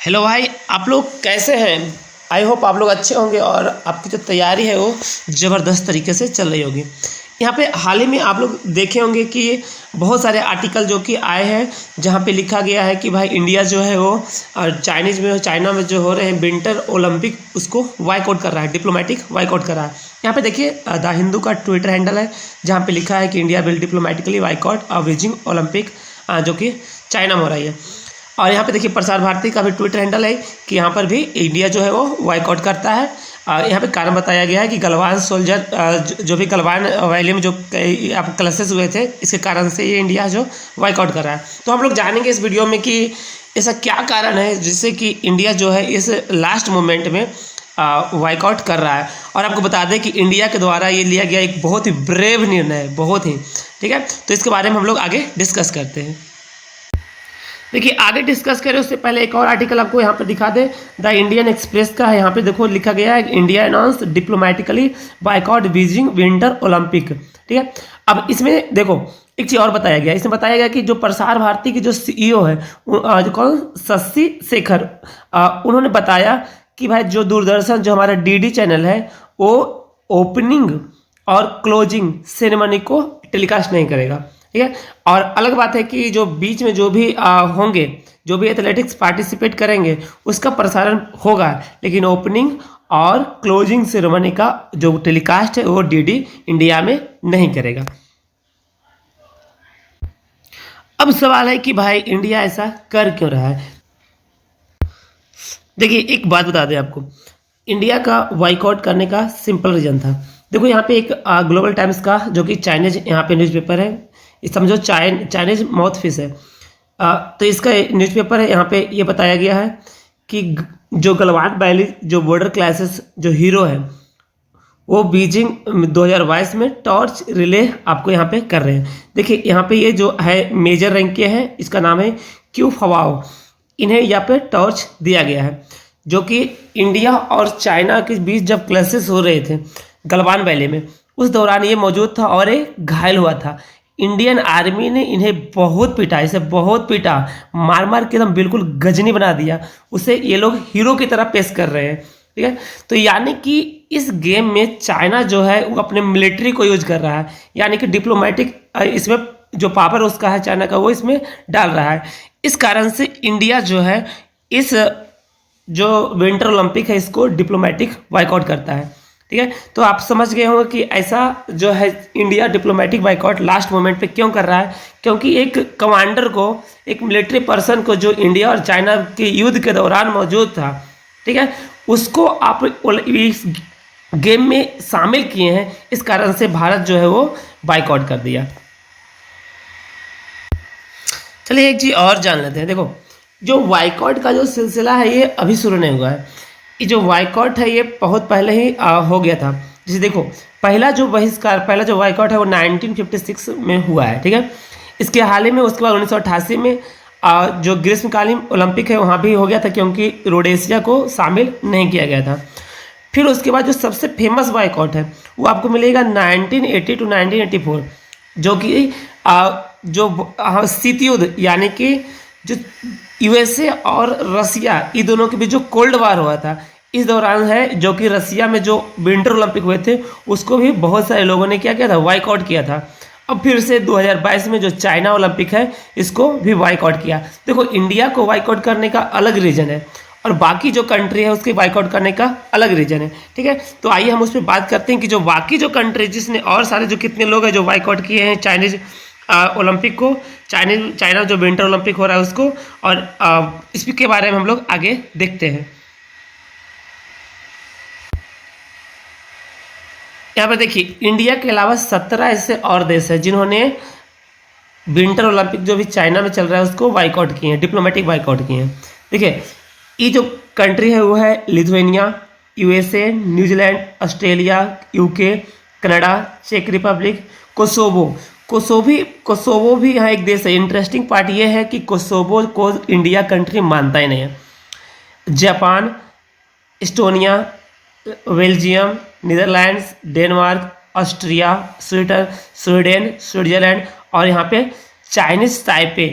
Hello भाई, आप लोग कैसे हैं? आई होप आप लोग अच्छे होंगे और आपकी जो तैयारी है वो ज़बरदस्त तरीके से चल रही होगी। यहाँ पे हाल ही में आप लोग देखे होंगे कि बहुत सारे आर्टिकल जो कि आए हैं, जहाँ पे लिखा गया है कि भाई इंडिया जो है वो चाइना में जो हो रहे हैं विंटर ओलंपिक, उसको बायकॉट कर रहा है, डिप्लोमेटिक बायकॉट कर रहा है। यहाँ पे देखिए द हिंदू का ट्विटर हैंडल है, जहाँ पे लिखा है कि India will diplomatically boycott Beijing Olympic, जो कि चाइना में हो रही है। और यहाँ पे देखिए प्रसार भारती का भी ट्विटर हैंडल है कि यहाँ पर भी इंडिया जो है वो बायकॉट करता है। यहाँ पे कारण बताया गया है कि गलवान सोल्जर, जो भी गलवान वैली में जो आप क्लैशेस हुए थे, इसके कारण से ये इंडिया जो बायकॉट कर रहा है। तो हम लोग जानेंगे इस वीडियो में कि ऐसा क्या कारण है जिससे कि इंडिया जो है इस लास्ट मोमेंट में बायकॉट कर रहा है। और आपको बता दें कि इंडिया के द्वारा ये लिया गया एक बहुत ही ब्रेव निर्णय है, बहुत ही ठीक है। तो इसके बारे में हम लोग आगे डिस्कस करते हैं। देखिए आगे डिस्कस करें उससे पहले एक और आर्टिकल आपको यहाँ पर दिखा दे, द इंडियन एक्सप्रेस का है। यहाँ पे देखो लिखा गया है India announce diplomatically boycott Beijing winter Olympic, ठीक है। अब इसमें देखो एक चीज़ और बताया गया, इसमें बताया गया कि जो प्रसार भारती के जो सीईओ है, जो कौन, शशि शेखर, उन्होंने बताया कि भाई जो दूरदर्शन जो हमारा डीडी चैनल है वो ओपनिंग और क्लोजिंग सेरेमनी को टेलीकास्ट नहीं करेगा, ठीक है। और अलग बात है कि जो बीच में जो भी होंगे, जो भी एथलेटिक्स पार्टिसिपेट करेंगे उसका प्रसारण होगा, लेकिन ओपनिंग और क्लोजिंग सेरेमनी का जो टेलीकास्ट है वो डीडी इंडिया में नहीं करेगा। अब सवाल है कि भाई इंडिया ऐसा कर क्यों रहा है। देखिए एक बात बता दें आपको, इंडिया का बायकॉट करने का सिंपल रीजन था। देखो यहाँ पे एक ग्लोबल टाइम्स का जो कि चाइनीज यहाँ पे न्यूज़पेपर है, समझो चाइनीज माउथ फिश है, तो इसका न्यूज़पेपर है। यहाँ पे ये बताया गया है कि जो गलवान वैली जो बॉर्डर क्लासेस जो हीरो है वो बीजिंग 2022 में टॉर्च रिले आपको यहाँ पे कर रहे हैं। देखिए यहाँ पे ये जो है मेजर रैंक के हैं, इसका नाम है क्यू फवाओ, इन्हें यहाँ पे टॉर्च दिया गया है, जो कि इंडिया और चाइना के बीच जब क्लैशेस हो रहे थे गलवान वैली में, उस दौरान ये मौजूद था और ये घायल हुआ था। इंडियन आर्मी ने इन्हें बहुत पीटा, इसे बहुत पीटा, मार मार के एकदम बिल्कुल गजनी बना दिया, उसे ये लोग हीरो की तरह पेश कर रहे हैं, ठीक है। तो यानी कि इस गेम में चाइना जो है वो अपने मिलिट्री को यूज कर रहा है, यानी कि डिप्लोमेटिक इसमें जो पावर उसका है चाइना का वो इसमें डाल रहा है। इस कारण से इंडिया जो है इस जो विंटर ओलंपिक है इसको डिप्लोमेटिक बायकॉट करता है, ठीक है। तो आप समझ गए होंगे कि ऐसा जो है India diplomatic boycott last moment पे क्यों कर रहा है, क्योंकि एक कमांडर को, एक मिलिट्री पर्सन को जो इंडिया और चाइना के युद्ध के दौरान मौजूद था, ठीक है, उसको आप इस गेम में शामिल किए हैं। इस कारण से भारत जो है वो बायकॉट कर दिया। चलिए एक चीज़ और जान लेते हैं। देखो जो बायकॉट का जो सिलसिला है ये अभी शुरू नहीं हुआ है, ये जो बायकॉट है ये बहुत पहले ही हो गया था। जैसे देखो पहला जो बायकॉट है वो 1956 में हुआ है, ठीक है। इसके हाल ही में उसके बाद 1988 में जो ग्रीष्मकालीन ओलंपिक है वहाँ भी हो गया था, क्योंकि रोडेशिया को शामिल नहीं किया गया था। फिर उसके बाद जो सबसे फेमस बायकॉट है वो आपको मिलेगा 1980 टू 1984, जो कि जो शीत युद्ध, यानी कि जो यूएसए और रसिया ये दोनों के बीच जो कोल्ड वार हुआ था, इस दौरान है, जो कि रसिया में जो विंटर ओलंपिक हुए थे उसको भी बहुत सारे लोगों ने क्या किया था, बायकॉट किया था। अब फिर से 2022 में जो चाइना ओलंपिक है इसको भी बायकॉट किया। देखो इंडिया को बायकॉट करने का अलग रीजन है और बाकी जो कंट्री है उसके बायकॉट करने का अलग रीजन है, ठीक है। तो आइए हम उस पर बात करते हैं कि जो बाकी जो कंट्री जिसने और सारे जो कितने लोग हैं जो बायकॉट किए हैं चाइनीज ओलंपिक को, चाइना जो विंटर ओलंपिक हो रहा है उसको, और इसके बारे में हम लोग आगे देखते हैं। यहाँ पर देखिए इंडिया के अलावा 17 ऐसे और देश हैं जिन्होंने विंटर ओलंपिक जो भी चाइना में चल रहा है उसको बायकॉट किए हैं, डिप्लोमेटिक बायकॉट किए हैं। देखिए ये जो कंट्री है वो है Lithuania, USA, New Zealand, Australia, UK, Canada, चेक रिपब्लिक, कोसोवो भी यहाँ एक देश है। इंटरेस्टिंग पार्ट ये है कि कोसोवो को इंडिया कंट्री मानता ही नहीं है। Japan, Estonia, Belgium, Netherlands, Denmark, Austria, Sweden, Switzerland और यहाँ पे चाइनीज ताइपे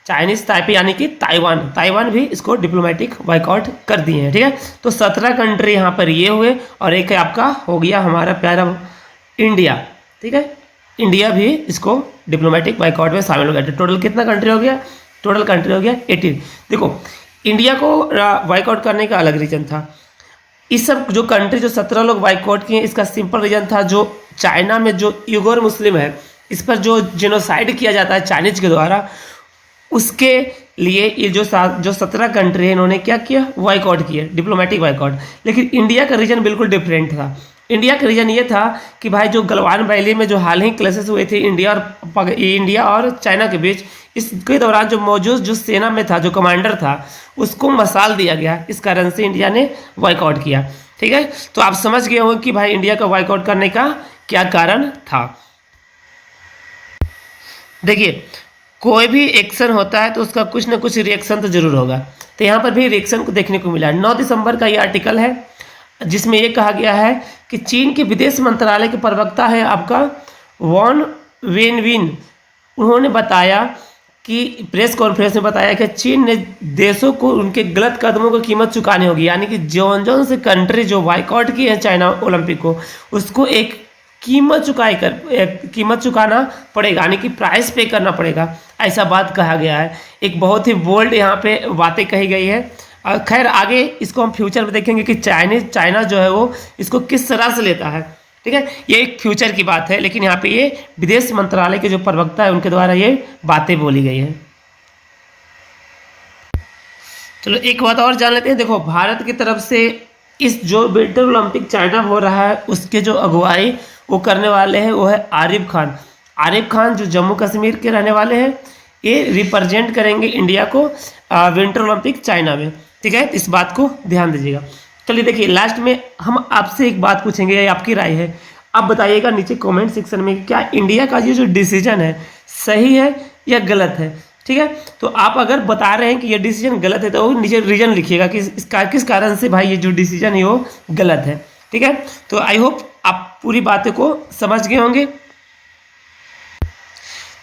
चाइनीज़ ताइपे यानी कि ताइवान भी इसको डिप्लोमेटिक बाइकआउट कर दिए हैं। ठीक है, तो 17 कंट्री यहाँ पर ये हुए और एक आपका हो गया हमारा प्यारा इंडिया। ठीक है, इंडिया भी इसको डिप्लोमेटिक बाइकआउट में शामिल हो गया। तो टोटल कितना कंट्री हो गया? टोटल कंट्री हो गया 18। देखो, इंडिया को बाइकआउट करने का अलग रीज़न था। इस सब जो कंट्री जो 17 लोग बाइकआउट किए, इसका सिंपल रीज़न था, जो चाइना में जो उइगर मुस्लिम है, इस पर जो जेनोसाइड किया जाता है चाइनीज के द्वारा, उसके लिए ये जो 17 कंट्री है, इन्होंने क्या किया? बाइकआउट किया, डिप्लोमेटिक बाइकआउट। लेकिन इंडिया का रीजन बिल्कुल डिफरेंट था। इंडिया का रीजन ये था कि भाई जो गलवान वैली में जो हाल ही क्लैशेस हुए थे इंडिया और चाइना के बीच, इसके दौरान जो मौजूद जो सेना में था, जो कमांडर था, उसको मसाल दिया गया। इस कारण से इंडिया ने बाइकआउट किया। ठीक है, तो आप समझ गए होंगे कि भाई इंडिया का बाइकआउट करने का क्या कारण था। देखिए, कोई भी एक्शन होता है तो उसका कुछ ना कुछ रिएक्शन तो जरूर होगा। तो यहाँ पर भी रिएक्शन को देखने को मिला। 9 दिसंबर का ये आर्टिकल है जिसमें ये कहा गया है कि चीन के विदेश मंत्रालय के प्रवक्ता है आपका वॉन वेनविन, उन्होंने बताया कि प्रेस कॉन्फ्रेंस में बताया कि चीन ने देशों को उनके गलत कदमों की कीमत चुकानी होगी। यानी कि जौन से कंट्री जो बाइकआउट की है चाइना ओलंपिक को, उसको एक कीमत चुकाना पड़ेगा, यानी कि प्राइस पे करना पड़ेगा, ऐसा बात कहा गया है। एक बहुत ही बोल्ड यहाँ पे बातें कही गई है। खैर आगे इसको हम फ्यूचर में देखेंगे कि चाइना जो है वो इसको किस तरह से लेता है। ठीक है, ये एक फ्यूचर की बात है, लेकिन यहाँ पे ये विदेश मंत्रालय के जो प्रवक्ता है उनके द्वारा ये बातें बोली गई है। चलो एक बात और जान लेते हैं। देखो, भारत की तरफ से इस जो विंटर ओलंपिक चाइना हो रहा है उसके जो अगुवाई वो करने वाले हैं वो है आरिफ खान जो जम्मू कश्मीर के रहने वाले हैं। ये रिप्रेजेंट करेंगे इंडिया को विंटर ओलंपिक चाइना में। ठीक है, इस बात को ध्यान दीजिएगा। चलिए देखिए, लास्ट में हम आपसे एक बात पूछेंगे, ये आपकी राय है। आप बताइएगा नीचे कमेंट सेक्शन में कि क्या इंडिया का ये जो डिसीजन है सही है या गलत है। ठीक है, तो आप अगर बता रहे हैं कि ये डिसीजन गलत है तो नीचे रीजन लिखिएगा कि किस कारण से भाई ये जो डिसीजन है वो गलत है। ठीक है, तो आई होप आप पूरी बातें को समझ गए होंगे।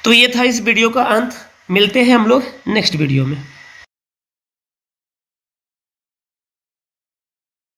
तो ये था इस वीडियो का अंत। मिलते हैं हम लोग नेक्स्ट वीडियो में।